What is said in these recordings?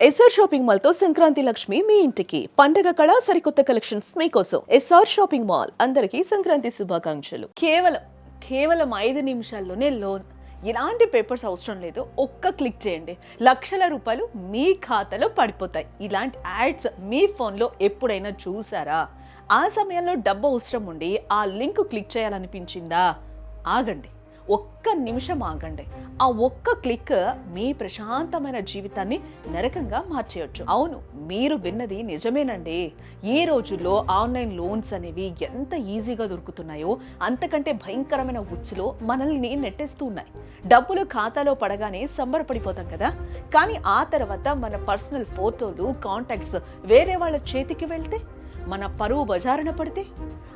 SR shopping mall తో సంక్రాంతి లక్ష్మి మీ ఇంటికి పండగ కళ సరికొత్త కలెక్షన్స్ మీకోసం. ఎస్ఆర్ షాపింగ్ మాల్ అందరికీ సంక్రాంతి శుభాకాంక్షలు. కేవలం 5 నిమిషాల్లోనే లోన్. ఎలాంటి పేపర్స్ అవసరం లేదు. ఒక్క క్లిక్ చేయండి, లక్షల రూపాయలు మీ ఖాతాలో పడిపోతాయి. ఇలాంటి యాడ్స్ మీ ఫోన్లో ఎప్పుడైనా చూసారా? ఆ సమయంలో డబ్బు అవసరం ఉండి ఆ లింక్ క్లిక్ చేయాలనిపించిందా? ఆగండి, ఒక్క నిమిషం ఆగండి. ఆ ఒక్క క్లిక్ మీ ప్రశాంతమైన జీవితాన్ని నరకంగా మార్చేయొచ్చు. అవును, మీరు విన్నది నిజమేనండి. ఈ రోజుల్లో ఆన్లైన్ లోన్స్ అనేవి ఎంత ఈజీగా దొరుకుతున్నాయో అంతకంటే భయంకరమైన ఉచ్చులో మనల్ని నెట్టేస్తూ ఉన్నాయి. డబ్బులు ఖాతాలో పడగానే సంబరపడిపోతాం కదా, కానీ ఆ తర్వాత మన పర్సనల్ ఫోటోలు, కాంటాక్ట్స్ వేరే వాళ్ళ చేతికి వెళ్తే, మన పరువు బజారున పడితే,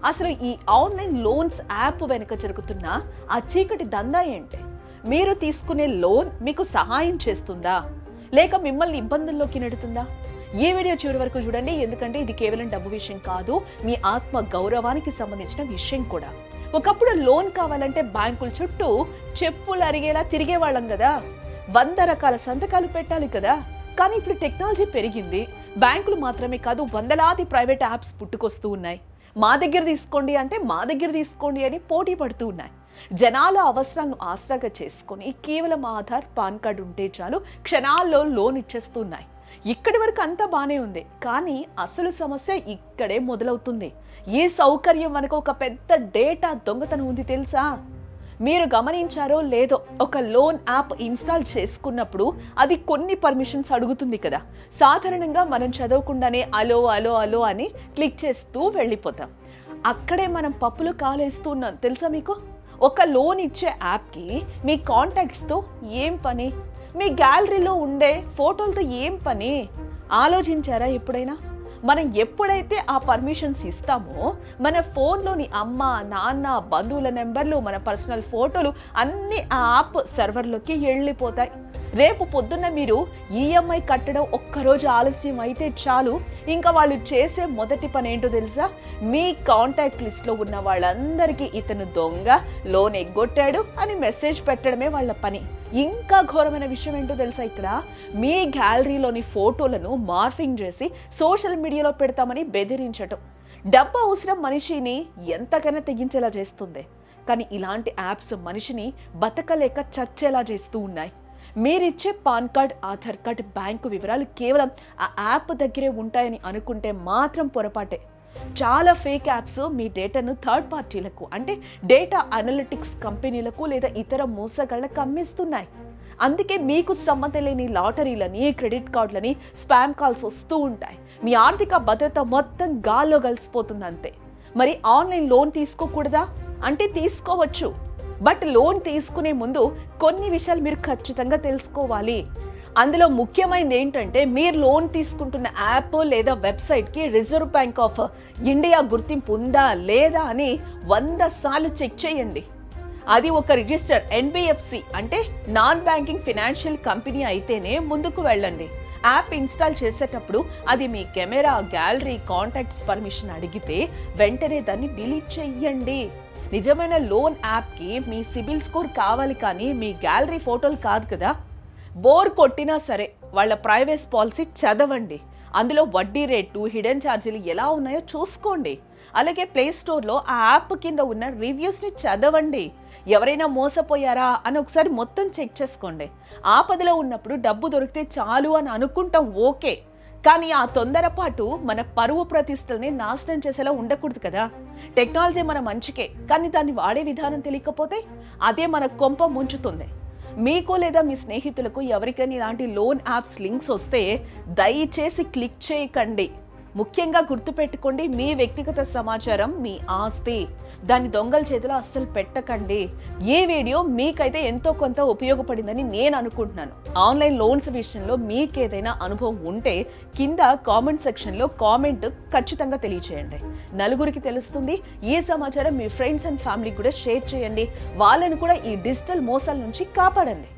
అసలు ఈ ఆన్లైన్ లోన్స్ యాప్ వెనుక జరుగుతున్న ఆ చీకటి దందా ఏంటి? మీరు తీసుకునే లోన్ మీకు సహాయం చేస్తుందా, లేక మిమ్మల్ని ఇబ్బందుల్లోకి నెడుతుందా? ఈ వీడియో చివరి వరకు చూడండి, ఎందుకంటే ఇది కేవలం డబ్బు విషయం కాదు, మీ ఆత్మ గౌరవానికి సంబంధించిన విషయం కూడా. ఒకప్పుడు లోన్ కావాలంటే బ్యాంకుల చుట్టూ చెప్పులు అరిగేలా తిరిగేవాళ్ళం కదా, 100 రకాల సంతకాలు పెట్టాలి కదా. కానీ ఇప్పుడు టెక్నాలజీ పెరిగింది. బ్యాంకులు మాత్రమే కాదు, వందలాది ప్రైవేట్ యాప్స్ పుట్టుకొస్తూ ఉన్నాయి. మా దగ్గర తీసుకోండి అంటే మా దగ్గర తీసుకోండి అని పోటీ పడుతూ ఉన్నాయి. జనాల అవసరాలను ఆసరాగా చేసుకొని కేవలం ఆధార్, పాన్ కార్డు ఉంటే చాలు, క్షణాల్లో లోన్ ఇచ్చేస్తున్నాయి. ఇక్కడి వరకు అంతా బానే ఉంది, కానీ అసలు సమస్య ఇక్కడే మొదలవుతుంది. ఈ సౌకర్యం వెనుక ఒక పెద్ద డేటా దొంగతనం ఉంది తెలుసా? మీరు గమనించారో లేదో, ఒక లోన్ యాప్ ఇన్స్టాల్ చేసుకున్నప్పుడు అది కొన్ని పర్మిషన్స్ అడుగుతుంది కదా. సాధారణంగా మనం చదవకుండానే అలో అలో అలో అని క్లిక్ చేస్తూ వెళ్ళిపోతాం. అక్కడే మనం పప్పులు కాలేస్తున్నాం తెలుసా మీకు? ఒక లోన్ ఇచ్చే యాప్కి మీ కాంటాక్ట్స్తో ఏం పని? మీ గ్యాలరీలో ఉండే ఫోటోలతో ఏం పని? ఆలోచించారా ఎప్పుడైనా? మనం ఎప్పుడైతే ఆ పర్మిషన్స్ ఇస్తామో, మన ఫోన్లోని అమ్మ, నాన్న, బంధువుల నెంబర్లు, మన పర్సనల్ ఫోటోలు అన్నీ ఆ యాప్ సర్వర్లోకి వెళ్ళిపోతాయి. రేపు పొద్దున్న మీరు ఈఎంఐ కట్టడం ఒక్కరోజు ఆలస్యం అయితే చాలు, ఇంకా వాళ్ళు చేసే మొదటి పని ఏంటో తెలుసా? మీ కాంటాక్ట్ లిస్ట్లో ఉన్న వాళ్ళందరికీ ఇతను దొంగ, లోన్ ఎగ్గొట్టాడు అని మెసేజ్ పెట్టడమే వాళ్ళ పని. ఇంకా ఘోరమైన విషయం ఏంటో తెలుసా? ఇక్కడ మీ గ్యాలరీలోని ఫోటోలను మార్ఫింగ్ చేసి సోషల్ మీడియాలో పెడతామని బెదిరించటం. డబ్బు అవసరం మనిషిని ఎంతకైనా తెగించేలా చేస్తుంది, కానీ ఇలాంటి యాప్స్ మనిషిని బతకలేక చచ్చేలా చేస్తూ ఉన్నాయి. మీరిచ్చే pan card, Aadhaar card, bank వివరాలు కేవలం ఆ యాప్ దగ్గరే ఉంటాయని అనుకుంటే మాత్రం పొరపాటే. చాలా ఫేక్ యాప్స్ మీ డేటాను థర్డ్ పార్టీలకు, అంటే డేటా అనలిటిక్స్ కంపెనీలకు లేదా ఇతర మోసగాళ్లకు అమ్మేస్తున్నాయి. అందుకే మీకు సంబంధం లేని లాటరీలని, క్రెడిట్ కార్డులని, స్పామ్ కాల్స్ వస్తూ ఉంటాయి. మీ ఆర్థిక భద్రత మొత్తం గాల్లో కలిసిపోతుంది అంతే. మరి ఆన్లైన్ లోన్ తీసుకోకూడదా అంటే తీసుకోవచ్చు, బట్ లోన్ తీసుకునే ముందు కొన్ని విషయాలు మీరు ఖచ్చితంగా తెలుసుకోవాలి. అందులో ముఖ్యమైనది ఏంటంటే, మీరు లోన్ తీసుకుంటున్న యాప్ లేదా వెబ్సైట్కి రిజర్వ్ బ్యాంక్ ఆఫ్ ఇండియా గుర్తింపు ఉందా లేదా అని 100 సార్లు చెక్ చేయండి. అది ఒక రిజిస్టర్ ఎన్బిఎఫ్సి అంటే నాన్ బ్యాంకింగ్ ఫినాన్షియల్ కంపెనీ అయితేనే ముందుకు వెళ్ళండి. యాప్ ఇన్స్టాల్ చేసేటప్పుడు అది మీ కెమెరా, గ్యాలరీ, కాంటాక్ట్స్ పర్మిషన్ అడిగితే వెంటనే దాన్ని డిలీట్ చెయ్యండి. నిజమైన లోన్ యాప్కి మీ సిబిల్ స్కోర్ కావాలి, కానీ మీ గ్యాలరీ ఫోటోలు కాదు కదా. బోర్ కొట్టినా సరే వాళ్ళ ప్రైవేట్ పాలసీ చదవండి. అందులో వడ్డీ రేటు, హిడెన్ ఛార్జీలు ఎలా ఉన్నాయో చూసుకోండి. అలాగే ప్లే స్టోర్లో ఆ యాప్ కింద ఉన్న రివ్యూస్ని చదవండి. ఎవరైనా మోసపోయారా అని ఒకసారి మొత్తం చెక్ చేసుకోండి. ఆపదలో ఉన్నప్పుడు డబ్బు దొరికితే చాలు అని అనుకుంటాం, ఓకే, కానీ ఆ తొందరపాటు మన పరువు ప్రతిష్టల్ని నాశనం చేసేలా ఉండకూడదు కదా. టెక్నాలజీ మన మంచికే, కానీ దాన్ని వాడే విధానం తెలియకపోతే అదే మన కొంప ముంచుతుంది. మీకు లేదా మీ స్నేహితులకు ఎవరికైనా ఇలాంటి లోన్ యాప్స్ లింక్స్ వస్తే దయచేసి క్లిక్ చేయకండి. ముఖ్యంగా గుర్తుపెట్టుకోండి, మీ వ్యక్తిగత సమాచారం మీ ఆస్తి, దాన్ని దొంగల చేతిలో అస్సలు పెట్టకండి. ఈ వీడియో మీకైతే ఎంతో కొంత ఉపయోగపడిందని నేను అనుకుంటున్నాను. ఆన్లైన్ లోన్స్ విషయంలో మీకేదైనా అనుభవం ఉంటే కింద కామెంట్ సెక్షన్లో కామెంట్ ఖచ్చితంగా తెలియచేయండి. నలుగురికి తెలుస్తుంది. ఈ సమాచారం మీ ఫ్రెండ్స్ అండ్ ఫ్యామిలీకి కూడా షేర్ చేయండి. వాళ్ళని కూడా ఈ డిజిటల్ మోసాల నుంచి కాపాడండి.